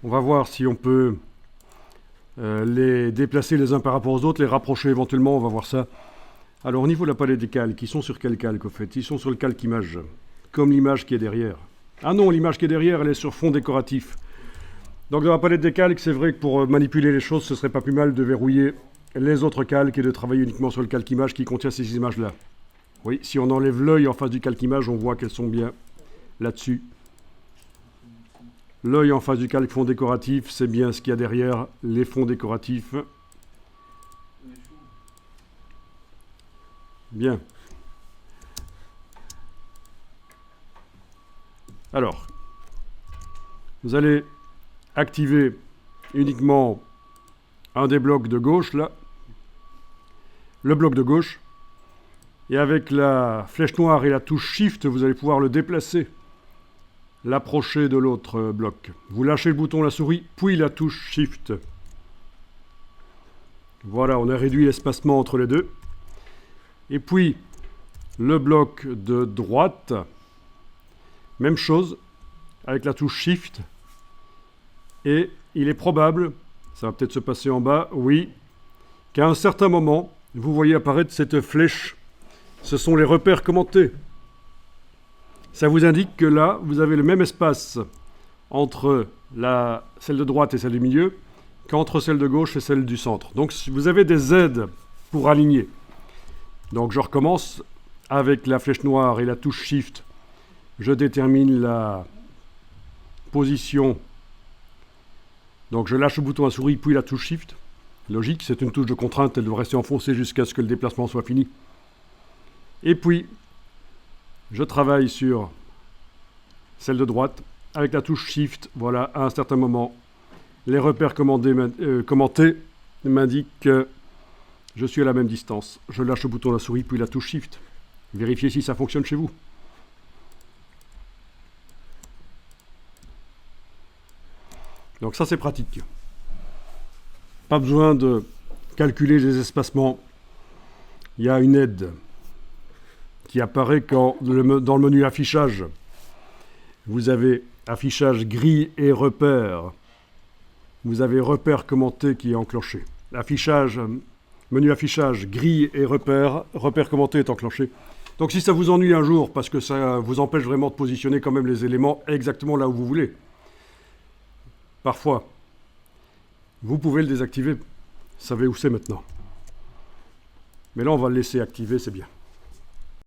On va voir si on peut les déplacer les uns par rapport aux autres, les rapprocher éventuellement, on va voir ça. Alors au niveau de la palette des calques, ils sont sur quel calque au fait? Ils sont sur le calque image, comme l'image qui est derrière. Ah non, l'image qui est derrière, elle est sur fond décoratif. Donc dans la palette des calques, c'est vrai que pour manipuler les choses, ce serait pas plus mal de verrouiller les autres calques et de travailler uniquement sur le calque image qui contient ces images-là. Oui, si on enlève l'œil en face du calque image, on voit qu'elles sont bien là-dessus. L'œil en face du calque fond décoratif, c'est bien ce qu'il y a derrière les fonds décoratifs. Bien. Alors, vous allez activer uniquement un des blocs de gauche, là. Le bloc de gauche. Et avec la flèche noire et la touche Shift, vous allez pouvoir le déplacer, l'approcher de l'autre bloc. Vous lâchez le bouton de la souris, puis la touche Shift. Voilà, on a réduit l'espacement entre les deux. Et puis, le bloc de droite, même chose, avec la touche Shift. Et il est probable, ça va peut-être se passer en bas, oui, qu'à un certain moment, vous voyez apparaître cette flèche. Ce sont les repères commentés. Ça vous indique que là, vous avez le même espace entre celle de droite et celle du milieu qu'entre celle de gauche et celle du centre. Donc vous avez des aides pour aligner. Donc je recommence avec la flèche noire et la touche Shift. Je détermine la position. Donc je lâche le bouton à souris puis la touche Shift. Logique, c'est une touche de contrainte, elle doit rester enfoncée jusqu'à ce que le déplacement soit fini. Et puis, je travaille sur celle de droite avec la touche Shift. Voilà, à un certain moment, les repères commentés m'indiquent que je suis à la même distance. Je lâche le bouton de la souris puis la touche Shift. Vérifiez si ça fonctionne chez vous. Donc ça, c'est pratique. Pas besoin de calculer les espacements. Il y a une aide qui apparaît quand, dans le menu affichage, vous avez affichage grille et repères. Vous avez repères commentés qui est enclenché. Menu affichage, grille et repères commentés est enclenché. Donc si ça vous ennuie un jour, parce que ça vous empêche vraiment de positionner quand même les éléments exactement là où vous voulez, parfois, vous pouvez le désactiver. Vous savez où c'est maintenant. Mais là, on va le laisser activer, c'est bien.